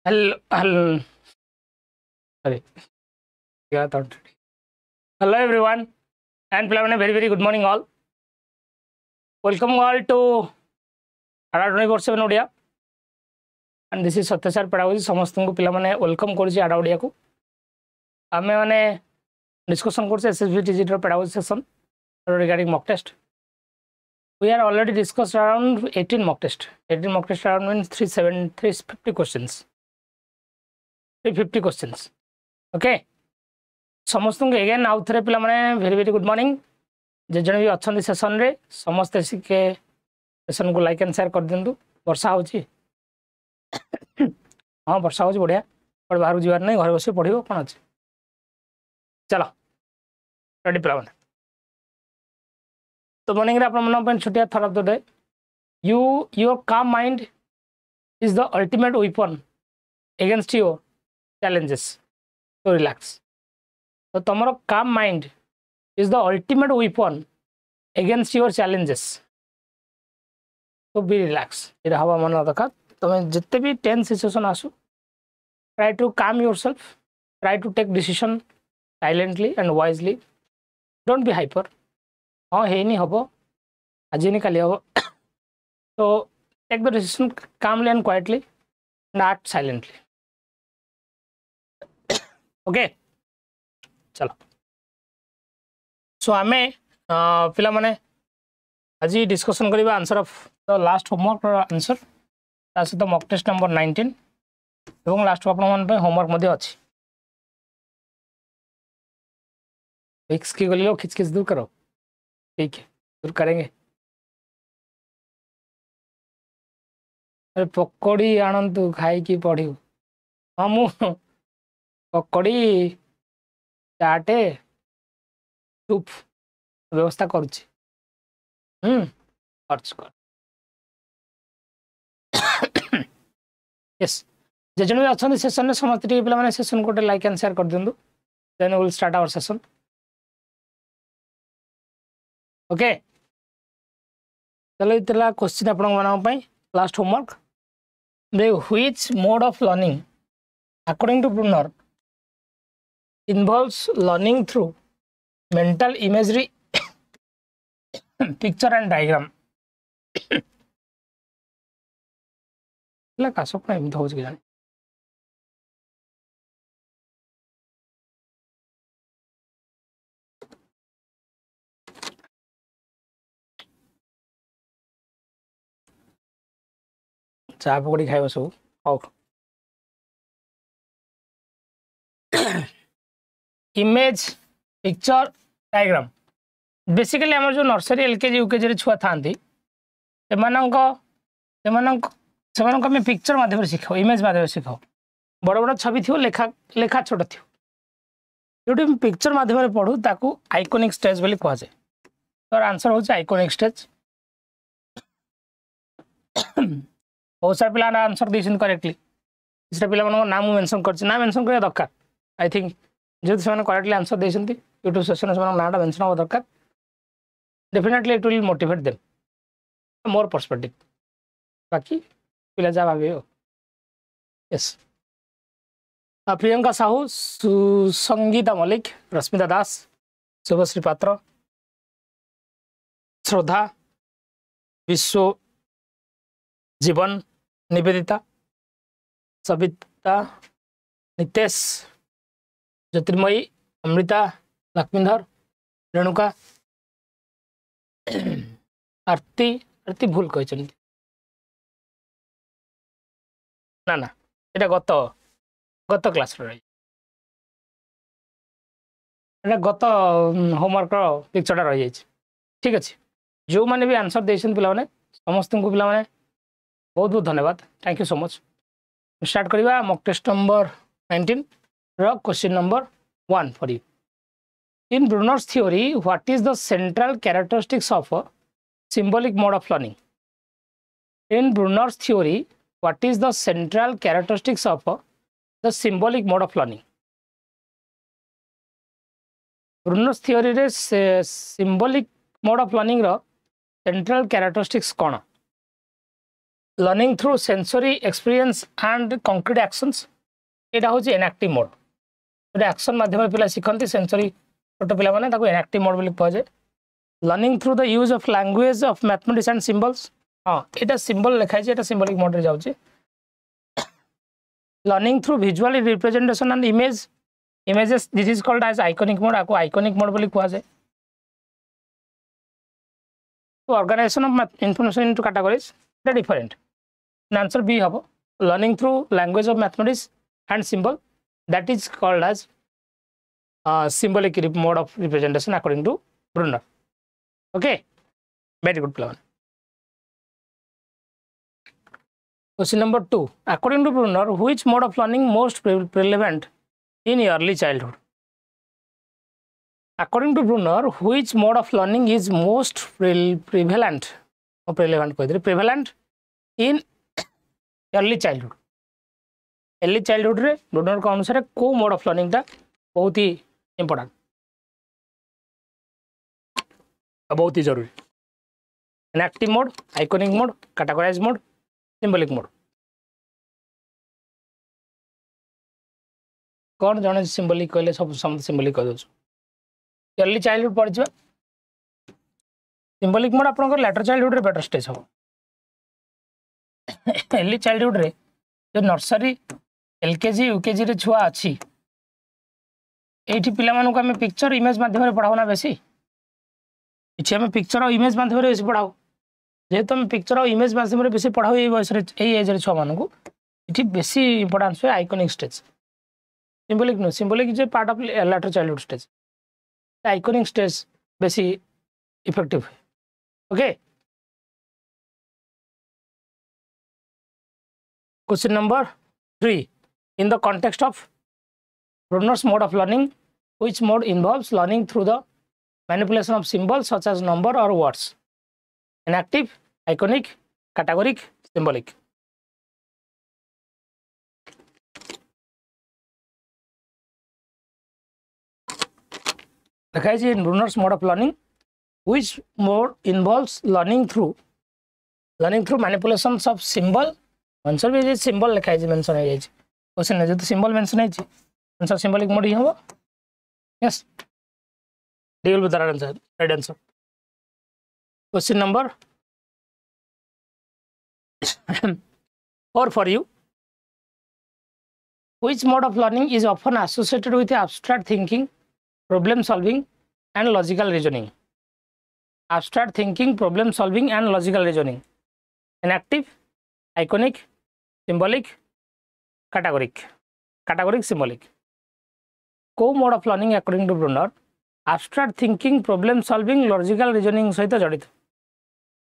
Hello, hello, sorry. Yeah, thought. Hello everyone, and very good morning all. Welcome all to Ada 24/7 Odia, and this is Satya Sir Pedagogy. समस्तଙ୍କୁ ପିଲାମାନେ welcome କରୁଛି Ada Odia को. ଆମେ ମାନେ discussion କରୁଛେ SSB TGT ର pedagogy section regarding mock test. We are already discussed around 18 mock test. 18 mock test around means 350 questions. 350 questions. Okay. समस्त again आउ थे पे वेरी गुड मॉर्निंग जे जन भी अच्छा सेसन रे समस्ते के सेसन को लाइक एंड शेयर कर दिंतु वर्षा हो हाँ वर्षा हो बढ़िया और बाहर जीवार नहीं घर बस पढ़ो कौन अच्छे चलो रेडी पे तो मॉर्निंग आप छुट्टिया thought of the day your calm mind is the ultimate weapon against your challenges तो रिलैक्स तो तुम calm mind is the ultimate weapon against your challenges तो बी रिलैक्स ये हवा मन दरकार तुम जिते भी टेंस सिचुएशन आसू try to calm yourself try to take decision silently and wisely don't be hyper हाँ है नहीं हम आज नहीं काली हम तो take the decision calmly and quietly and act silently okay चलो सो आमे पिला माने आज डिस्कशन करिबा answer of the last homework answer ता सहित मॉक टेस्ट नंबर 19 एवं लास्ट आपन मन पे होमवर्क मध्ये अछि फिक्स की गलियो खिच दूर करो ठीक है दूर करेंगे अरे पकोड़ी आनंतु खाई की पढ़ियो हां मु पकोड़ी चाटे सूप व्यवस्था करुच्ची यस जे जन भी अच्छा सेशन में समस्त पे सेशन को लाइक एंड शेयर कर दिंतु then will start our session okay चलो इतना क्वेश्चन आपण last homework which mode of learning according to Bruner involves learning through mental imagery picture and diagram का सब एमती हो जाने चा पकड़ी खाइब सब how image picture diagram basically आम जो नर्सरी एलकेजी यूकेजी छुआ था पिक्चर माध्यम शिखाओ इमेज माध्यम शिखाओ बड़ बड़ छवि थी लेखा लेखा छोट थी जो पिक्चर माध्यम पढ़ू ताकू आइकोनिक स्टेज बोली कह जाए तो आंसर हूँ आइकोनिक स्टेज बहुत सारा पिला आंसर देते करेक्टली किसी पिला नाम मेंशन कर ना मेंशन करने दरकार आई थिंक जो करेक्टली आंसर देते यूट्यूब सेशन से नाटा मेंशन होगा दरकार definitely it will motivate them more perspective बाकी पिला जा भावे यस प्रियंका साहू सुसंगीता मल्लिक रश्मिता दास शुभश्री पात्र श्रद्धा विश्व जीवन निवेदिता सविता नितेश ज्योतिर्मयी अमृता लक्ष्मीधर रेणुका आरती आरती भूल कहते ना ना ये गत गत क्लास गत होमवर्क पिक्चरटा रही जाए ठीक अच्छे जो मैंने भी आंसर देते पे समस्त को पे बहुत बहुत धन्यवाद thank you so much start करवा mock test number 19 question number 1 for you in Bruner's theory what is the central characteristics of a symbolic mode of learning in Brunner's theory what is the central characteristics of the symbolic mode of learning Brunner's theory रे symbolic mode of learning रो central characteristics कौन learning through sensory experience and concrete actions एटा होची inactive mode गोटे action माध्यम पिला शिखती sensory छोट पिला माने ताको इनएक्टिव मोड बोली कह जाय learning through the use of language of mathematics and symbols हां एटा सिंबल लिखाई छै एटा सिंबलिक मोड रे जाउची learning through visual representation and images this is called as iconic mode आको iconic mode बोली कह जाय तो organisation of information into categories the different answer B हबो learning through language of mathematics and symbol that is called as symbolic mode of representation according to Brunner. Okay, very good plan. Question number 2. According to Brunner, which mode of learning most relevant in early childhood? According to Brunner, which mode of learning is most prevalent or prevalent in early childhood? Early childhood रे Bruner का अनुसार को mode of learning टा बहुत ही important बहुत ही जरूरी enactive mode iconic mode categorise mode symbolic mode कौन जने सिंबलिक कहले सब सिंबलिक कह दो अर्ली चाइल्डहुड पड़ जा सिंबलिक मोड आपन लेटर चाइल्डहुड रे बेटर स्टेज हो अर्ली चाइल्डहुड रे जो नर्सरी एलकेजी यूकेजी रे छुआ अच्छी एठी पिला मानू को हमें पिक्चर इमेज माध्यम रे पढ़ाओ ना बेसी इछि हमें पिक्चर और इमेज माध्यम रे बेसी पढ़ाओ जेहेतु हम पिक्चर और इमेज माध्यम रे बेसी पढ़ाओ ए वयस रे ए एज रे छुआ मानू को इठी बेसी इंपोर्टेंस है iconic stage symbolic no symbolic is a part of later childhood stage iconic stage बेसी इफेक्टिव है okay question number 3 in the context of Brunner's mode of learning which mode involves learning through the manipulation of symbols such as number or words inactive iconic categoric symbolic देखा है in Brunner's mode of learning which mode involves learning through manipulations of symbol answer भी symbol लिखा है mention है question है जो symbol mention है answer symbolic mode ही होगा yes D will be the right answer question number 4 for you which mode of learning is often associated with abstract thinking problem solving and logical reasoning abstract thinking problem solving and logical reasoning inactive iconic symbolic categoric symbolic को mode of learning according to Bruner abstract thinking problem solving logical reasoning सहित जड़ित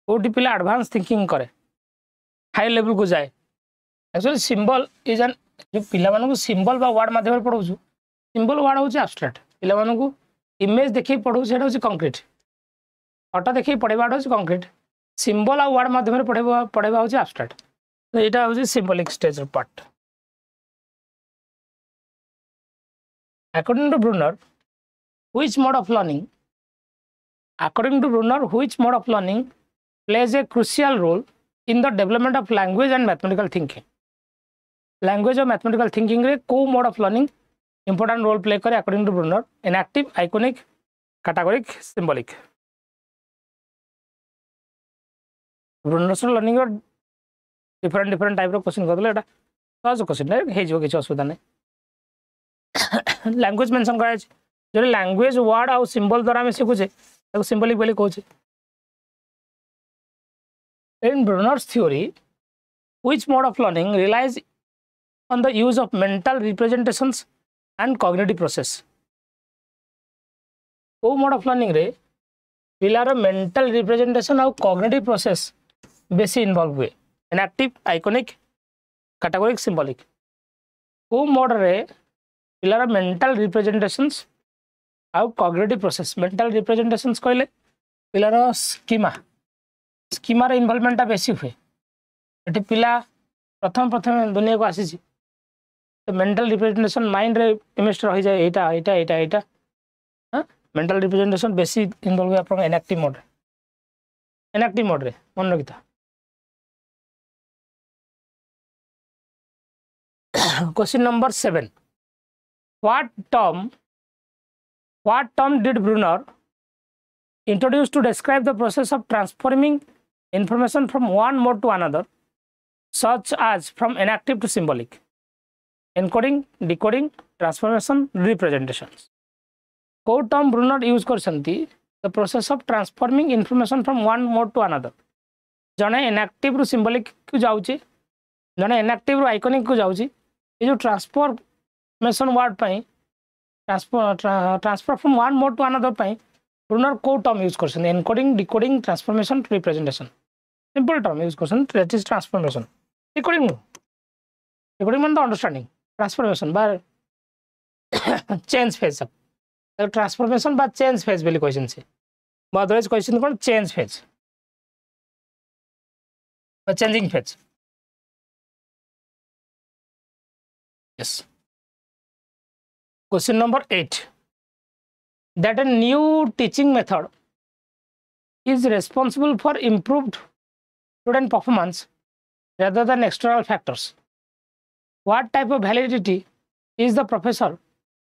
कोटी पिला advance thinking करे high level को जाए actually symbol is an जो पिला मानू सिंबल बा वर्ड माध्यम पढ़ाऊ सिंबल वर्ड हूँ abstract पिला मानू इमेज देखिए पढ़ाऊ से कंक्रीट फटो देखिए पढ़ेवा हूँ कंक्रीट सिंबल आ वर्ड माध्यम पढ़ेवा हूँ abstract तो यहाँ हूँ symbolic stage part according to Brunner which mode of learning plays a crucial role in the development of language and mathematical thinking language और mathematical thinking रे को mode of learning important role play करे according to Brunner inactive iconic categoric symbolic Brunner learning और different type of question करले एटा सहज question है हे जो किछ असुविधा नै लैंग्वेज मेंशन करा जो लैंग्वेज वर्ड आउ सिंबल द्वारा हम सिखुचे ताको सिंबलिक बोली कहूचे in Brunner's theory which mode of learning relies on the use of mental representations and cognitive process को mode of learning रे पिलार mental representation और cognitive process बेसी इन्वॉल्व हुए inactive iconic categoric symbolic को mode रे पिलार mental representations आउ cognitive process mental representations कहले पिलार schema रे इन्वॉल्वमेंट बेसी हुए एटी पिला प्रथम दुनिया को आसी तो मेंटल रिप्रेजेंटेशन माइंड रे इमेज रही जाए एटा हां मेंटल रिप्रेजेंटेशन बेसी इन्वॉल्व हुए अपन इनएक्टिव मोड रे मन रखिता Question number 7. What term did Brunner introduce to describe the process of transforming information from one mode to another, such as from inactive to symbolic? Encoding, decoding, transformation, representations. Ko term Brunner use करसंती the process of transforming information from one mode to another. जने inactive ru symbolic को जाउची, जने inactive ru iconic को जाउची. ये जो transformation word pi transfer from one mode to another pi Brunner को term use करसंती. Encoding, decoding, transformation, representation. Simple term use करसंती. That is transformation. Decoding means the understanding. Transformation by change phase. Transformation by change phase Bailey question से. Otherwise question कौन change phase. A changing phase. Yes. Question number 8. That a new teaching method is responsible for improved student performance rather than external factors. What type of validity is the professor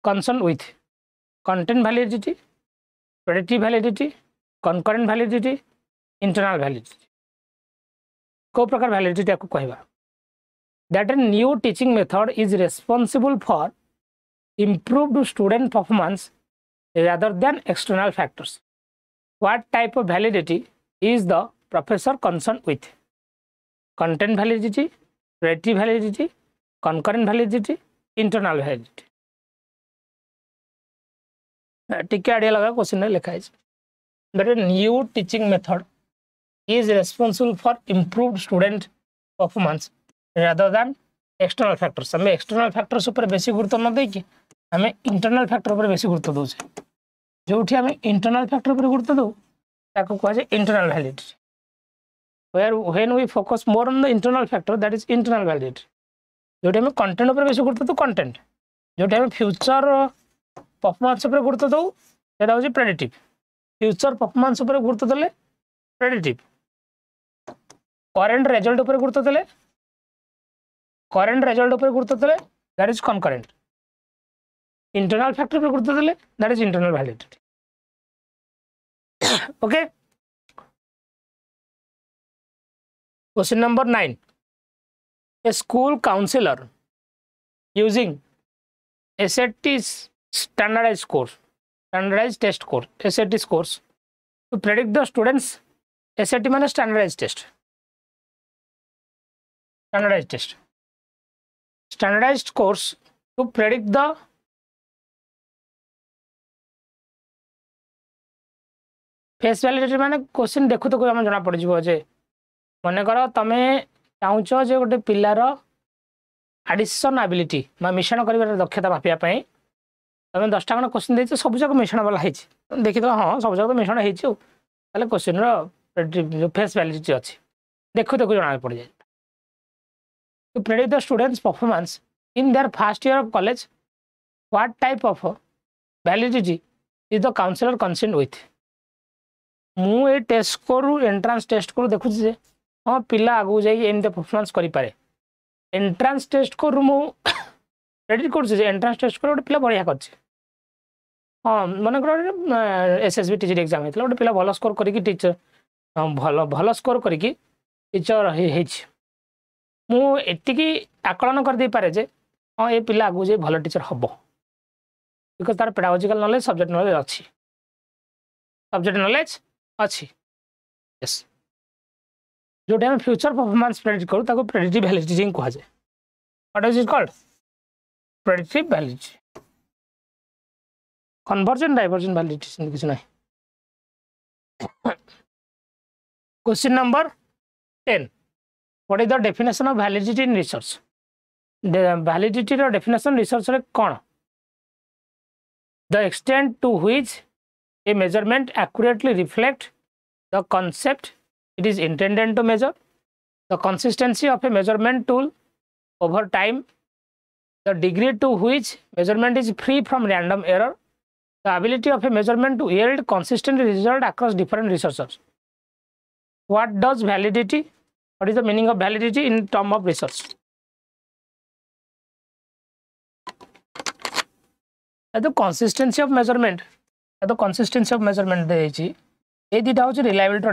concerned with? Content validity, predictive validity, concurrent validity, internal validity. को प्रकार validity आपको कहवा. That a new teaching method is responsible for improved student performance rather than external factors. What type of validity is the professor concerned with? Content validity, predictive validity, concurrent validity, internal validity. टिके idea लगा question में लिखा है. That a new teaching method is responsible for improved student performance rather than external factors. हमें external factors ऊपर बेसी गुरुत्व न देकी हमें internal factor ऊपर बेसी गुरुत्व दोचे. जोठी हमें internal factor ऊपर गुरुत्व दो ताको कहा जाए internal validity. When we focus more on the internal factor, that is internal validity. जोठी हमें content ऊपर बेसी गुरुत्व दो content. जोठी हमें future performance ऊपर गुरुत्व दो सेटा होची predictive. Future performance ऊपर गुरुत्व देले predictive. Current result ऊपर गुरुत्व देले that is concurrent. Internal factor ऊपर गुरुत्व देले that is internal validity. Okay. Question number 9. A school counselor using SAT standardized test score, SAT scores to predict the students. SAT means standardized test. Standardized scores to predict the face validity माने question देखु तो हम जना पड़ जिवो जे मने करो तमे चाहूचो जे गोटे पिलार एडिशन एबिलिटी मा मिश्रण करिवार दक्षता मापिया पई तमे 10 टा कोन क्वेश्चन देछ सब जक मिश्रण वाला हिच देखि तो हां सब जक मिश्रण हिच ताले क्वेश्चन रो फेस वैलिडिटी अछि देखु तो जना पड़ जाय to predict the students performance in their first year of college. What type of validity is the counselor concerned with? मु ए टेस्ट करू एंट्रांस टेस्ट करू देखु जे हां पिला आगु जाई एंड परफॉर्मेंस करि पारे एंट्रांस टेस्ट करू मु प्रेडिक्ट करू जे एंट्रांस टेस्ट करू पिला बढ़िया करछि हां माने करो एसएसबी टीजीटी एग्जाम हेतला ओटे पिला भलो स्कोर करी कि टीचर भलो स्कोर करी कि टीचर हेछि मु एतिकी आकलन कर दे पारे जे हां ए पिला आगु जे भलो टीचर हबो बिकॉज़ तार पेडागोजिकल नॉलेज सब्जेक्ट नॉलेज अछि सब्जेक्ट नॉलेज अच्छी यस जो टाइम फ्यूचर परफॉर्मेंस प्रेडिक्ट करू ताको प्रेडिक्टिव वैलिडिटी कहा जाए what is it called predictive validity convergent divergent validity से कुछ नहीं question number 10 what is the definition of validity in research validity रो डेफिनेशन रिसर्च रे कोन the extent to which a measurement accurately reflects the concept it is intended to measure, the consistency of a measurement tool over time, the degree to which measurement is free from random error, the ability of a measurement to yield consistent result across different researchers. What does validity? What is the meaning of validity in terms of research? The consistency of measurement देछि ए दिटा होछि reliability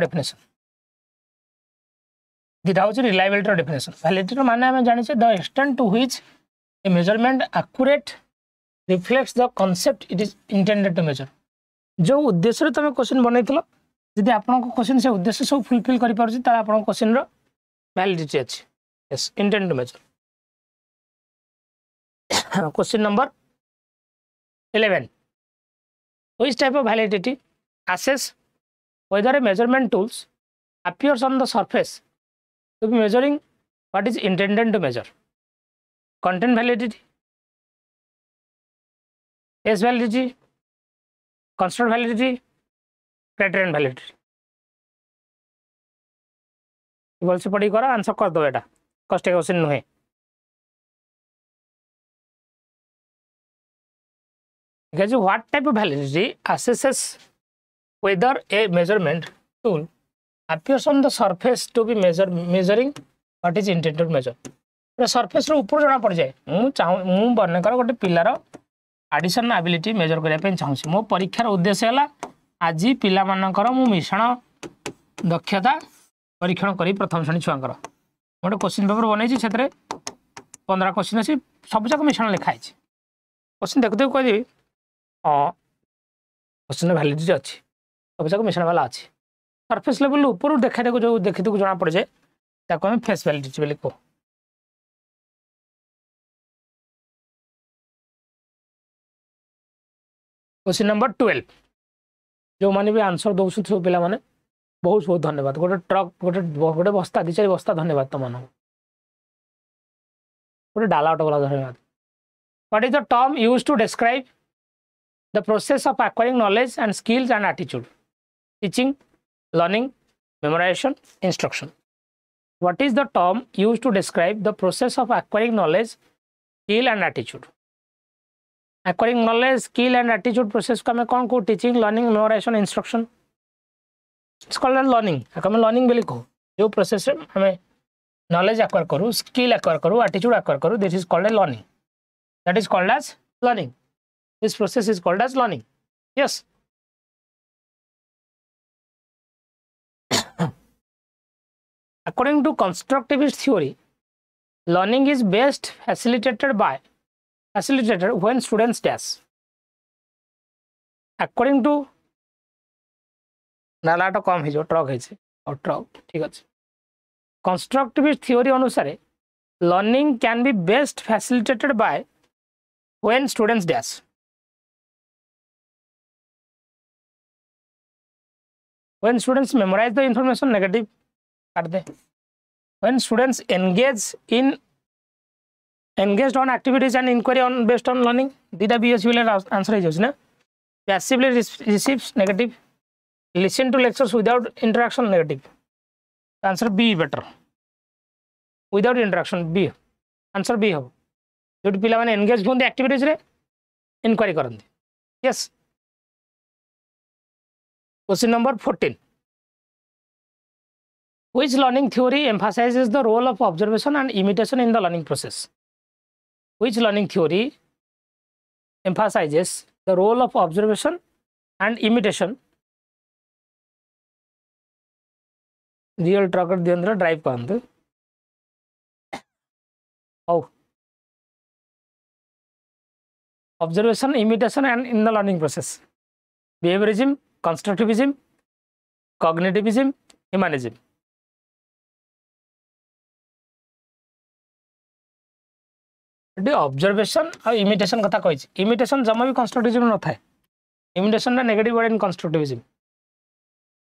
definition validity माने हम जानि the extent to which a measurement accurate reflects the concept it is intended to measure जो उद्देश्य तुम question बनैथिलो जदि आपन को क्वेश्चन से उद्देश्य सब फुलफिल करि पारछि त आपन क्वेश्चन रो वैलिडिटी अछि yes intended to measure question number 11 which type of validity assess whether a measurement tools appears on the surface to be measuring what is intended to measure. Content validity, case validity, construct validity, criterion validity. बोल से पढ़ी करा answer कर दो बेटा कष्ट question नुहे what type of validity assesses whether a measurement tool appears on the surface to be measuring what is intended to measure. पूरा सरफेस रो ऊपर जणा पड़ जाए मु बर्णकर गोटे पिलार एडिशन एबिलिटी मेजर करिया पे चाहूसी मो परीक्षार उद्देश्य हला आज पिला मानकर मु मिश्रण दक्षता परीक्षण करी प्रथम श्रेणी छुआंकर गोटे क्वेश्चन पेपर बनैछि सेतरे 15 क्वेश्चन अछि सब जक मिश्रण लिखा है क्वेश्चन देखते कह देबी हाँ क्वेश्चन वैलिडिटी अच्छी सब जाक मिश्रण वाला अच्छी सरफेस लेवल ऊपर देखा देखो जो देखी देखो जना पड़ जाए ताको हम फेस वैलिडिटी बोली कहो क्वेश्चन नंबर 12 जो माने भी आंसर दौसु सब पिला माने बहुत बहुत धन्यवाद गोटे ट्रक गोटे बस्ता 2-4 बस्ता धन्यवाद तुम मान गोटे डाला ऑटो वाला धन्यवाद what is the term used to describe the process of acquiring knowledge and skills and attitude teaching learning memorization instruction what is the term used to describe the process of acquiring knowledge skill and attitude acquiring knowledge skill and attitude process को हमें कौन को teaching learning memorization instruction it's called as learning हमें learning बोली कहो जो process हमें knowledge acquire करूँ skill acquire करूँ attitude acquire करूँ this is called as learning that is called as learning. This process is called as learning. Yes. According to constructivist theory, learning is best facilitated when students dash. According to नालाटा कम है जो truck है और truck ठीक अच्छे constructivist theory अनुसार learning can be best facilitated by when students dash. When students memorize the information negative काट दे when students engaged on activities and inquiry on based on learning dita BS will answer is na passively receives negative listen to lectures without interaction negative answer B better without interaction B answer B हो जो पिला माने engaged होंदे activities रे inquiry करंदे yes. Question number 14. Which learning theory emphasizes the role of observation and imitation in the learning process? Which learning theory emphasizes the role of observation and imitation? Real trucker the अंदर drive करते. Oh. Observation, imitation, and in the learning process. Behaviorism, constructivism, cognitivism, humanism. Observation और imitation कथा कही imitation जमा भी constructivism न था imitation ना negative word in constructivism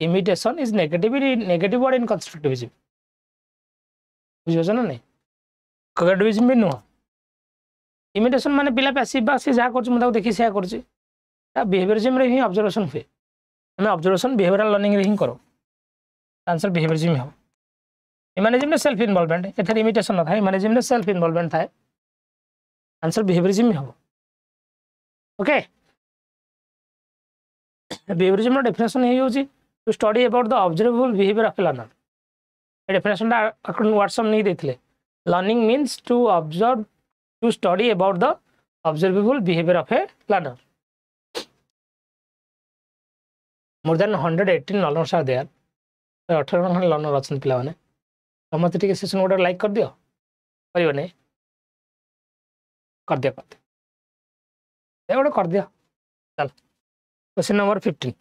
imitation is negative word in constructivism बुझे ना नहीं cognitivism भी नुआ imitation माने पिला पैसिव बासी जहाँ करछ मुझे देखी से करछ behaviorism रे ही observation हुए हमें observation behavioral learning रे ही करो आंसर behaviorism हो humanism में self involvement एथर imitation न था humanism में self involvement था आंसर behaviorism में हो ओके behaviorism डेफिनेशन है होची to study about the observable behaviour of learner ए डेफिनेशन दा अकॉर्डिंग व्हाट्सएप नहीं देथिले learning means to observe to study about the observable behaviour of a learner more than 118 learners are there 18 जन learner अच्छन पिला माने समस्त टिके सेशन गोटे लाइक कर दियो करियो नै कर दियो ए गोटे कर दियो चल question number 15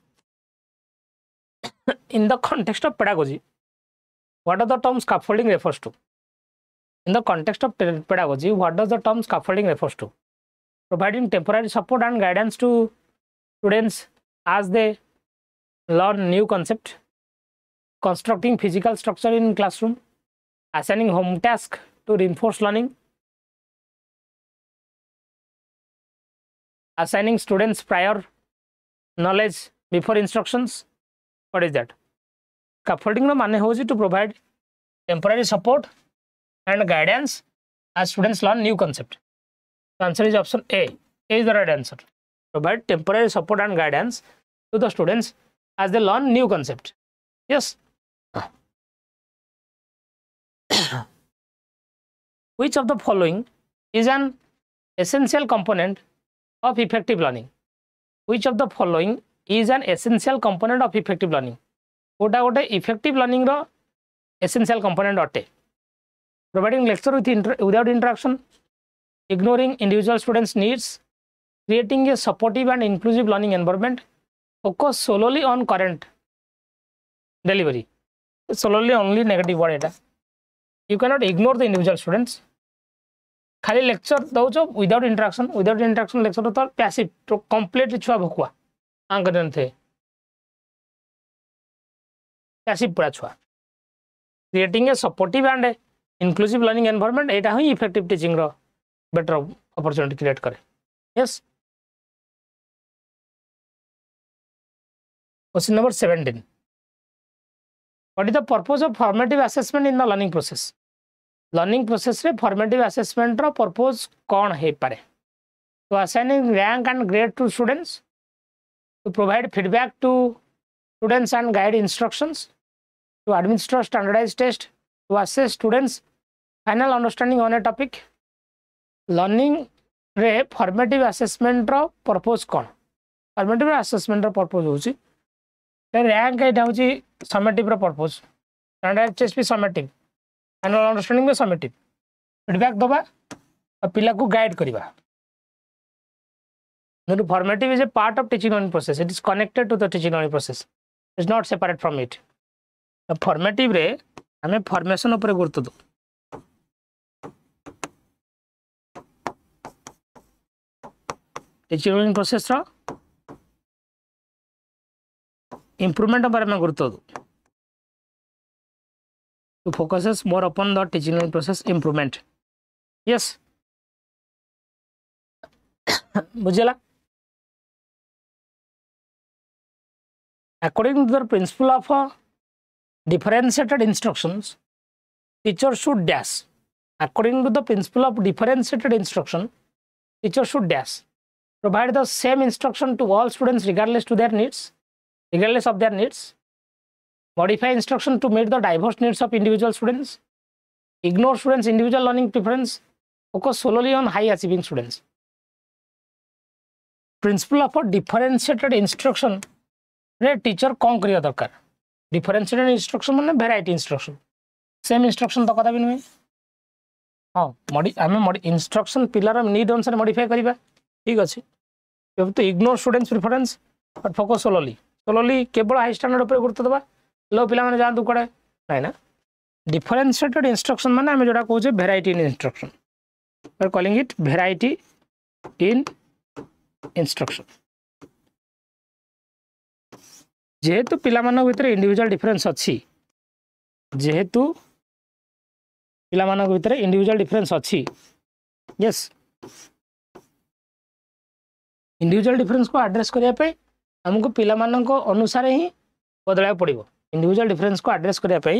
in the context of pedagogy what does the term scaffolding refers to in the context of pedagogy what does the term scaffolding refers to providing temporary support and guidance to students as they learn new concept constructing physical structure in classroom assigning home task to reinforce learning assigning students prior knowledge before instructions what is that scaffolding no mane hoji to provide temporary support and guidance as students learn new concept the answer is option A is the right answer provide temporary support and guidance to the students as they learn new concept yes which of the following is an essential component of effective learning which of the following is an essential component of effective learning गोटा गोटे effective learning रो essential component अटे providing lecture without interaction ignoring individual students needs creating a supportive and inclusive learning environment focus solely on current delivery solely only negative word एटा you can not ignore the individual students खाली lecture दौच without interaction lecture तो passive तो completely छुआ भकुआ आंकन थे passive पूरा छुआ creating a supportive and inclusive learning environment एटा ही इफेक्टिव टीचिंग रो बेटर अपॉर्चुनिटी क्रिएट करे yes question number 17 what is the purpose of formative assessment in the learning process रे फॉर्मेटिव असेसमेंट रो पर्पस कौन है पारे तो assigning rank and grade to students to provide feedback to students and guide instructions to administer standardized test to assess students final understanding on a topic learning रे formative assessment रो purpose कौन formative assessment रो purpose होची rank एटा होची summative रो purpose standardized test भी summative final understanding भी summative feedback दबा और पिला को गाइड करिबा the formative is a part of teaching learning process it is connected to the teaching learning process is not separate from it the formative रे हमें formation ऊपर गुरुत्व दो टीचिंग लर्निंग प्रोसेस रो इंप्रूवमेंट ऊपर हमें गुरुत्व दो to focuses more upon the teaching learning process improvement yes बुझला according to the principle of differentiated instructions teacher should dash according to the principle of differentiated instruction teacher should dash provide the same instruction to all students regardless of their needs modify instruction to meet the diverse needs of individual students ignore students individual learning preference focus solely on high achieving students principle of differentiated instruction रे teacher कौन करिया दरकार differentiated instruction माने variety instruction same instruction तो कदा भी नहीं हां हमें इंस्ट्रक्शन पिलर नीड अनुसार मॉडिफाई करिबा ठीक अछि you have to ignore students preference but focus solely केवल हाई स्टैंडर्ड ऊपर गुरुत्व देबा लो पिला माने जान दु कड़े नाही ना डिफरेंशिएटेड इंस्ट्रक्शन माने हमें जोडा कहू जे variety in instruction we are calling it variety in instruction जेहेतु पिला मानक भितर इंडिविजुअल डिफरेंस अच्छी जेहेतु पिला मानक भितर इंडिविजुअल डिफरेंस अच्छी यस इंडिविजुअल डिफरेंस को एड्रेस करिया पे हमको पिला मानक अनुसार ही बदलाया पड़िबो इंडिविजुअल डिफरेंस को एड्रेस करिया पे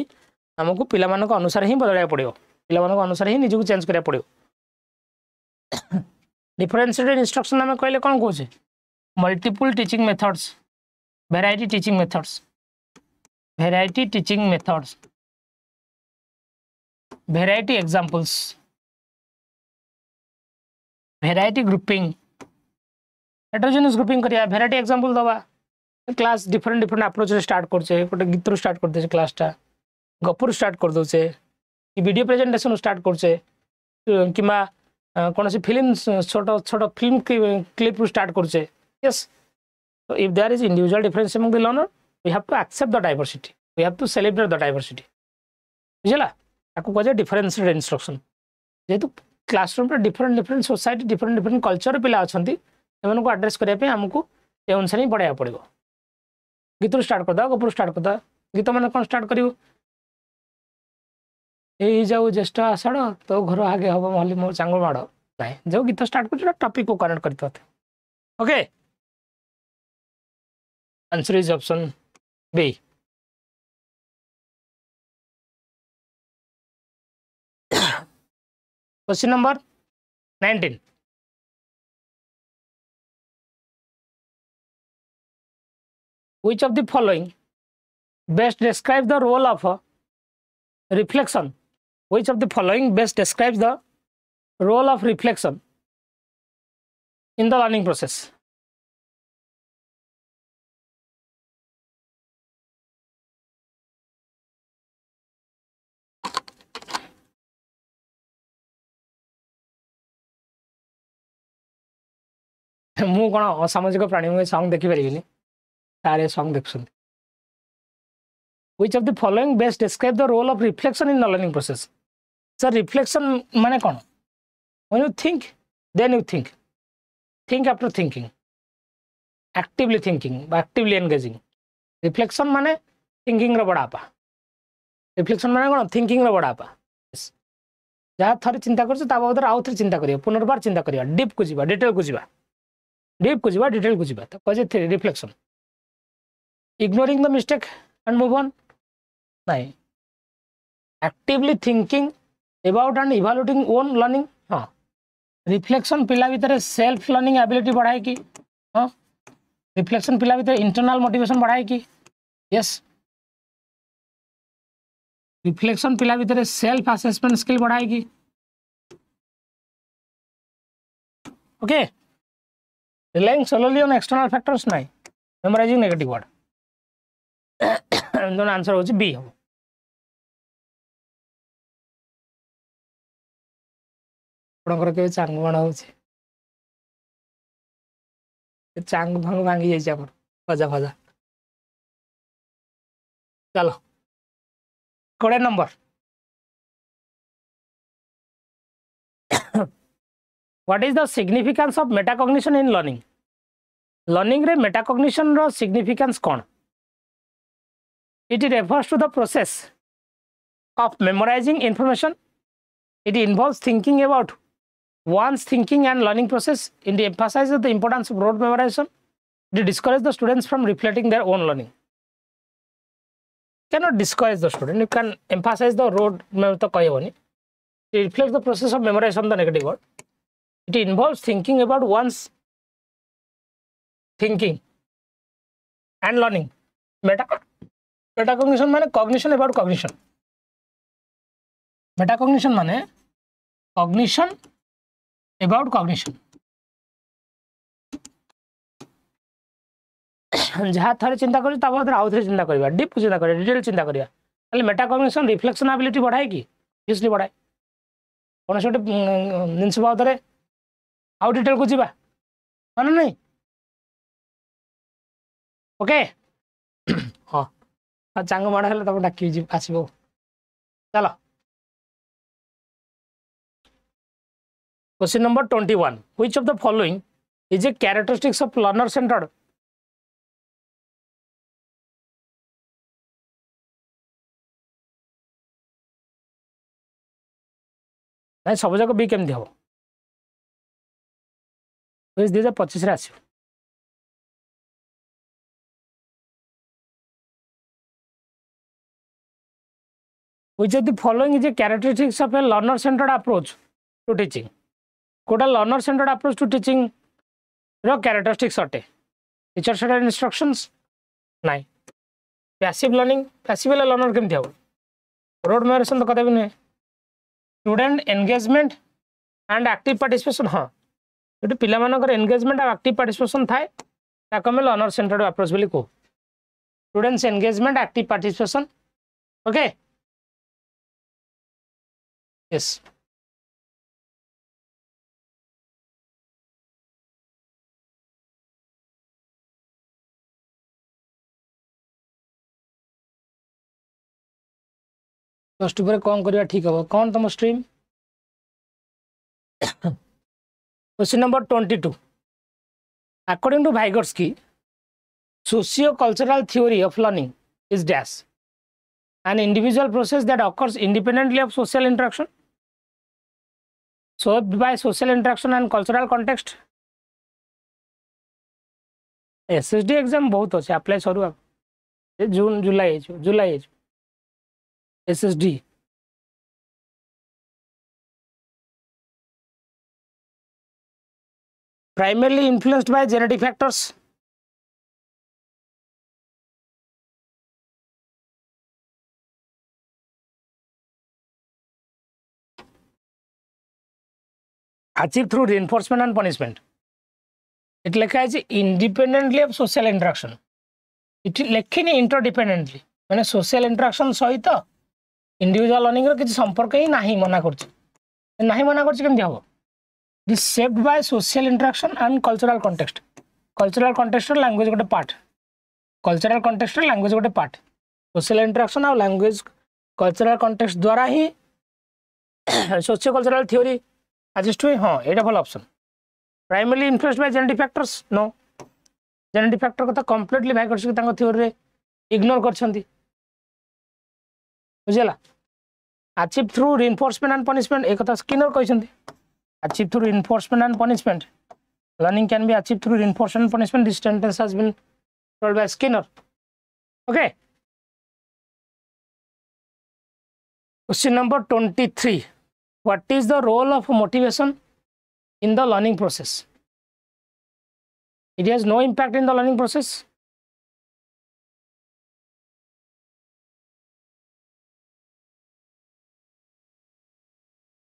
हमको पिला मानक अनुसार ही बदलाया पड़िबो पिला मानक अनुसार ही निजु चेंज करिया पड़िबो डिफरेंशिएटेड इंस्ट्रक्शन हमें कहले कोन कहूचे multiple teaching methods variety teaching methods variety examples variety grouping heterogeneous grouping करिया variety example दबा class different different approach start करछे गोटे गीत रू स्टार्ट कर दे क्लासटा गपुर स्टार्ट कर दोचे कि वीडियो प्रेजेंटेशन स्टार्ट करछे किमा कौन सी फिल्म छोट छोट फिल्म क्लिप रू स्टार्ट करछे yes so if there is individual difference among the learner we have to accept the diversity we have to celebrate the diversity बुझला ताको कहे डिफरेंशिएटेड इंस्ट्रक्शन जेतु क्लासरूम रे different different society different different culture पिला अछंती semen को address करिया पे हमकु ए अनुसार ही पढ़ाया पड़िबो गीत स्टार्ट कर दा गपुर स्टार्ट कर दा गीत माने कोन स्टार्ट करिवो ए जाऊ ज्येष्ठ आषाढ़ तो घर आगे हबो मोहली मो चांगो माड़ नाही जो गीत स्टार्ट कर टॉपिक को कनेक्ट करते होते okay answer is option B question number 19 which of the following best describes the role of reflection which of the following best describes the role of reflection in the learning process मु कौन असामाजिक प्राणी में song देखि परिबिनी तारे song देखछन which of the following best describe the role of reflection in the learning process sir reflection माने कौन when you think then you think after thinking actively thinking actively engaging reflection माने thinking रो बड़ापा reflection माने कौन thinking रो बड़ापा जहाँ थरे चिंता करछ ता बदर आउ थरे चिंता करियो पुनर्बार चिंता करियो डीप को जीवा डिटेल को जीवा डिटेल को जीवा तो कहे reflection ignoring the mistake and move on नहीं actively thinking about and evaluating own learning हाँ रिफ्लेक्शन पिला भीतर सेल्फ लर्निंग एबिलिटी बढ़ाए कि हाँ रिफ्लेक्शन पिला भीतर इंटरनल मोटिवेशन बढ़ाए कि यस रिफ्लेक्शन पिला भीतर सेल्फ असेसमेंट स्किल बढ़ाए कि okay relying solely on external factors नहीं memorizing negative word दोनों आंसर होची बी हम पडकर के चांग बण होची चांग भंग भांगी जाई हमर फजा फजा चलो कोड़े number What is the significance of metacognition in learning? Learning रे metacognition रो significance कौन? It refers to the process of memorizing information. It involves thinking about one's thinking and learning process. It emphasizes the importance of rote memorization. It discourages the students from reflecting their own learning. You cannot discourage the student. You can emphasize the rote memorization. It reflects the process of memorization, the negative word. It involves thinking about one's thinking and learning. Metacognition माने cognition about cognition. Metacognition माने cognition about cognition. जहाँ थारे चिंता करी ता बाद आउ थारे चिंता करिया डीप चिंता करिया डिटेल चिंता करिया ताले मेटाकॉग्निशन रिफ्लेक्शन एबिलिटी बढ़ाए कि ऑब्वियसली बढ़ाए कोन छोटे जिंस बादरे आउ डिटेल को जीवा माने नहीं ओके हां चांग माडा हेले तब डाकी जी आसीबो चलो question number 21 which of the following is a characteristics of learner centred नहीं सब जगह बी केमती हम 2025 आस Which of the following is a characteristics of a learner centered approach to teaching? कोटा learner centered approach to teaching रो characteristics अटे teacher centered instructions नहीं passive learning passive learner केमती हम रोड मेमोराइजेशन तो कदे भी नहीं student engagement and active participation हाँ जो पिला एंगेजमेंट और एक्टिव पार्टिसिपेशन थाए ताको हम लर्नर सेंटर्ड अप्रोच बोली कहू students engagement, active participation. Okay, yes. Plus two पर कौन करवा ठीक हम कौन तुम stream question number 22 according to Vygotsky socio cultural theory of learning is dash an individual process that occurs independently of social interaction shaped by social interaction and cultural context. SSD exam बहुत अच्छे apply सरू जून जुलाई SSD primarily influenced by genetic factors. Achieved through reinforcement and punishment. It लिखा है independently of social interaction. It लिखिनी interdependently माने social interaction सहित individual learning रो किसी संपर्क ही नहीं मना करछि केमति हबो. It is shaped by social interaction and cultural context. Cultural context और language गोटे part. Cultural context और language गोटे part. Social interaction और language cultural context द्वारा ही socio cultural theory adjust हुए. हाँ एटा भल option. Primarily influenced by genetic factors. No. Genetic factor को तो completely Vygotsky तांको theory रे ignore करछंती. बुझिला. Achieved through reinforcement and punishment एक कथा Skinner कहछंती. Achieved through reinforcement and punishment. Learning can be achieved through reinforcement and punishment. This sentence has been told by Skinner. Okay. Question number 23. What is the role of motivation in the learning process? It has no impact in the learning process.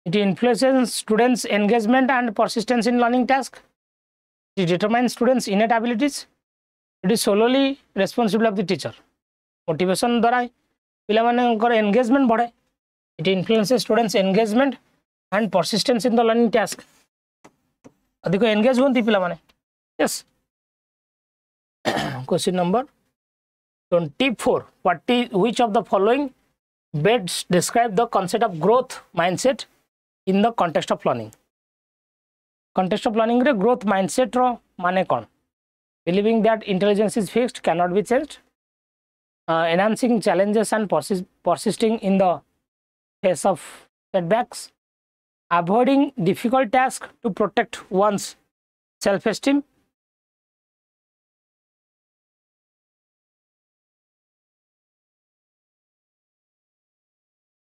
It influences students' engagement and persistence in learning tasks. It determines students' innate abilities. It is solely responsible of the teacher. Motivation द्वारा पिलामानकर engagement बढ़े. It influences students' engagement and persistence in the learning task. अधिक engage होती पिलामाने. Yes. Question number 24. Which of the following best describe the concept of growth mindset in the context of learning? Context of learning रे growth mindset रो माने कौन? Believing that intelligence is fixed, cannot be changed. Enhancing challenges and persisting in the face of setbacks. Avoiding difficult tasks to protect one's self-esteem.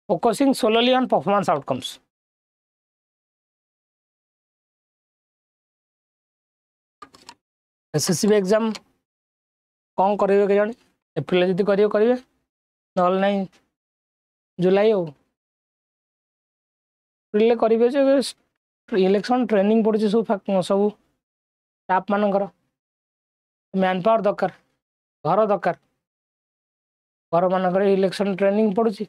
Focusing solely on performance outcomes. SSB exam कौन करेंगे के जाने April जदि करेंगे नल नहीं जुलाई हो April करेंगे election training पड़ी सब सब स्टाफ मानकर मैन पावर दरकार घर दरकार घर मानक इलेक्शन ट्रेनिंग पड़ी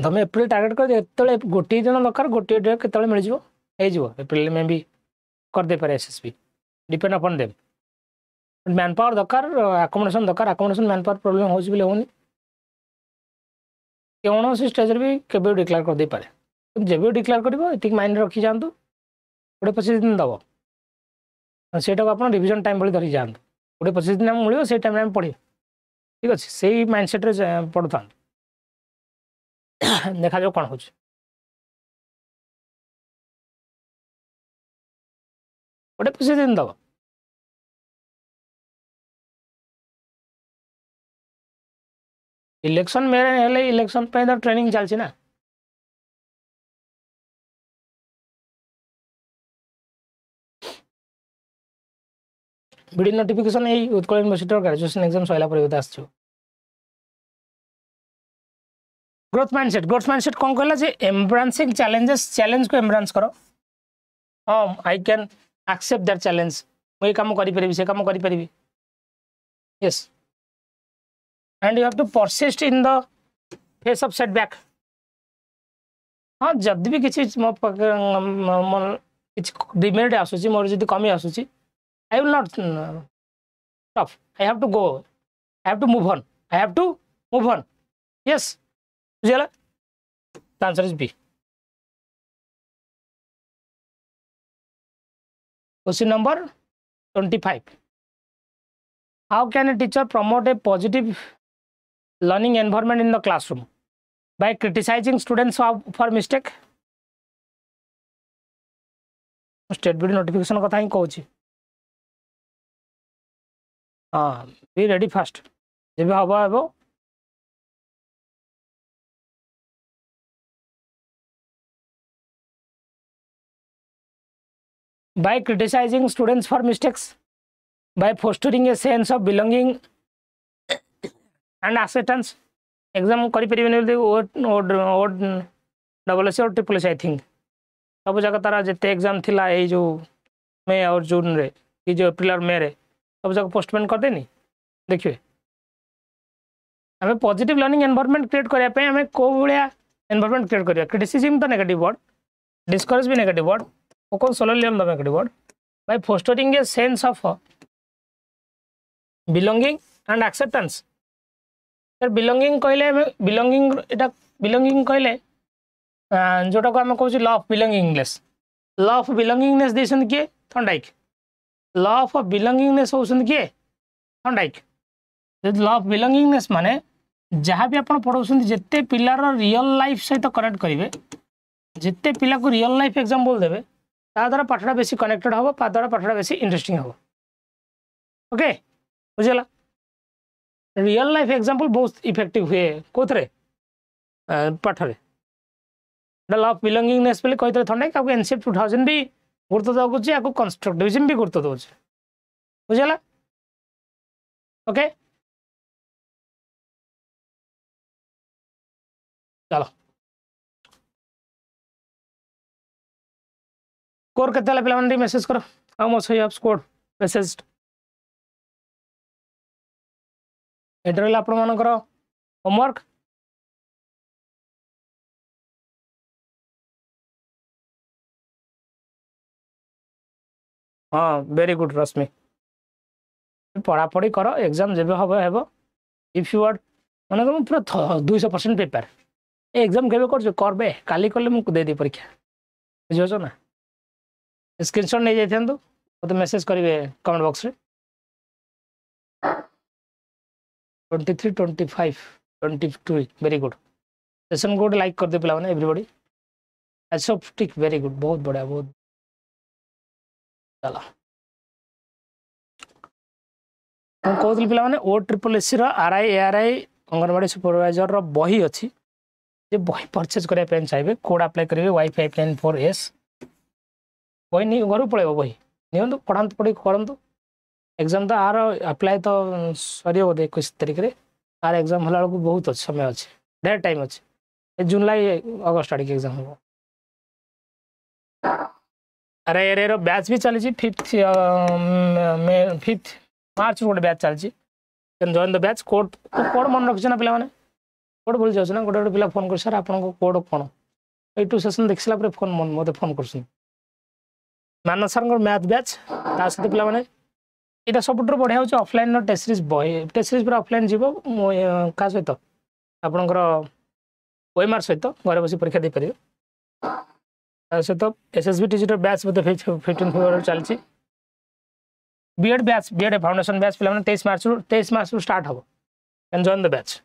तुम एप्रिल टार्गेट कर गोटे दिन दरकार गोटे डे के मिल एप्रिल में भी कर दे पारे एसएसबी डिपेंड अपन देम मैन पावर दरकार अकोमोडेशन दरकार अकोमोडेशन मैन पावर प्रोब्लेम होनी कौन सी स्टेज भी केबे डिक्लेयर कर दे पारे जब भी डिक्लेयर कर माइंड रखी जातु 20-25 दिन दब सेटा को आप रिविजन टाइम भाई धरी जातु 20-25 दिन मिले से टाइम में पढ़े ठीक अच्छे से माइंडसेट पढ़ु था देखा जाओ कौन हो गोटे 25 दिन दब इलेक्शन मेरे इलेक्शन तो ट्रेनिंग चलती ना वीडियो नोटिफिकेशन यही Utkal university graduation exam Saila पर ग्रोथ माइंडसेट कौन कहला जे एम्ब्रांसिंग चैलेंजेस चैलेंज को एम्ब्रांस करो हाँ I can accept that challenge मुझे काम करी से काम करी yes and you have to persist in the face of setback हाँ जदि भी किसी मो डिमेरिट आसूची मोर जदि कमी आसूची I will not stop I have to go I have to move on I have to move on yes बुझिगला the answer is B question number 25 how can a teacher promote a positive learning environment in the classroom by criticizing students for mistake state board notification कथा ही कहूँ हाँ be ready fast जब हम हम by criticizing students for mistakes by fostering a sense of belonging and acceptance exam करी परिबेनी double S और triple S I think सब जगह तारा जिते एग्जाम थिला ए जो मे और जून रे कि जो अप्रैल और मे रे सब जगह पोस्टपोन कर देनी देखिए हमें पॉजिटिव लर्निंग एनवायरनमेंट क्रिएट करने पे हमें को भाया एनवायरनमेंट क्रिएट करिया क्रिटिसिज्म तो नेगेटिव वर्ड डिस्करेज भी नेगेटिव वर्ड फोकस सोलोलियम the negative word by fostering a sense of belonging and acceptance सर बिलोंगिंग कहले बिलोंगिंग एटा बिलोंगिंग कहले जोटा को आम कहूँ law of belongingness law of belongingness देसन किए थंडाइक लॉ ऑफ बिलोंगिंगनेस होसन किए थंडाइक लॉ ऑफ बिलोंगिंगनेस माने जहाँ भी आपन पढ़ाउछन जेते पिलार रियल लाइफ सहित कनेक्ट करेंगे जिते पिला को रियल लाइफ एग्जांपल देवे ता द्वारा पाठटा बेसी कनेक्टेड हम ता द्वारा पाठटा बेसी इंटरेस्टिंग हम ओके बुझला रियल लाइफ एग्जांपल बहुत इफेक्टिव हुए कोथरे पाठरे लॉ ऑफ बिलोंगिंगनेस बोले कही थंडा क्या एनसीएफ 2000 भी गुरुत्व दौचे या कंस्ट्रक्टिविज्म भी गुरुत्व दौचे बुझला ओके चलो स्कोर केते पे मेसेज करो how much you have scored message एटा रहा आपण मानकर होमवर्क हाँ वेरी गुड रश्मि पढ़ापढ़ी कर एग्जाम जब हम हम इफ यू आर मैंने पूरा 200% पेपर एग्जाम केवे करबे काली कले मुझे दे परीक्षा बुझे ना स्क्रीनशॉट नहीं जाइए मत मेसेज करेंगे कमेंट बॉक्स रे 23 25 22 very good session good like कर दे पे एवरीबॉडी अच्छा ठीक वेरी गुड बहुत बढ़िया बहुत चलो कहती पे OSSC RI अंगनवाड़ी सुपरवाइजर बही अच्छी बही परचेज करने चाहिए कोड अप्लाई करेंगे Y594S बही नहीं घर पड़े बही नि पढ़ा पढ़ी करूँ एग्जाम तो आर अप्लाई तो सर बोधे 21 तारिख में आर एग्जाम होला बेलू बहुत अच्छे समय अच्छे ढेर टाइम अच्छे जुलाई अगस्ट आड़ एग्जाम हम अरे बैच भी चली 5th मार्च गोटे बैच चलती join the batch code code मन रखी ना पे कोड भूल जाऊँ ना गोटे गोटे पिला फोन कर सर आप कोड कौन यू सेसन देख सारा फोन मत फोन कर मानस सर मैथ बैच ता सहित पे यहाँ सब बढ़िया हो ऑफलाइन टेस्ट सीरीज बही टेस्ट सीरीज पूरा ऑफलाइन जीव क्या सहित आपणकर ओएमआर सहित घर बस परीक्षा दे पारे सहित एसएसबी टीजीटी बैच बोधे 15 फेब्रुआरी चलती BEd batch BEd foundation batch पे 23 मार्च स्टार्ट हम can join the batch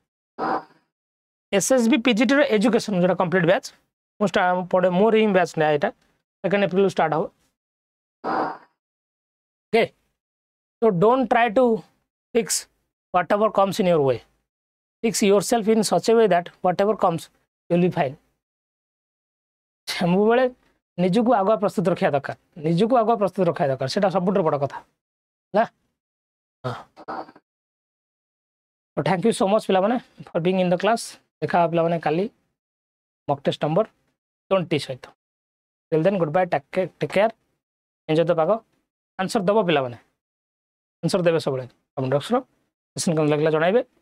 SSB PGT education जो कंप्लीट बैच मुझे पढ़े मोर ही बैच ना यहाँ 2 एप्रिल स्टार्ट हम okay so don't try to fix whatever comes in your way fix yourself in such a way that whatever comes you will be fine सब बेले निजक आगुआ प्रस्तुत रखा दरकार निजक आगुआ प्रस्तुत रखा दरकार से सब बड़ कथा ना थैंक यू सो मच पे for being in the class देखा पे काली मॉक टेस्ट नंबर 20 सहित till then goodbye take care enjoy the पाग आंसर दब पे आंसर देवे सब कमेंट बॉक्स क्वेश्चन कम लगला जणाइबे।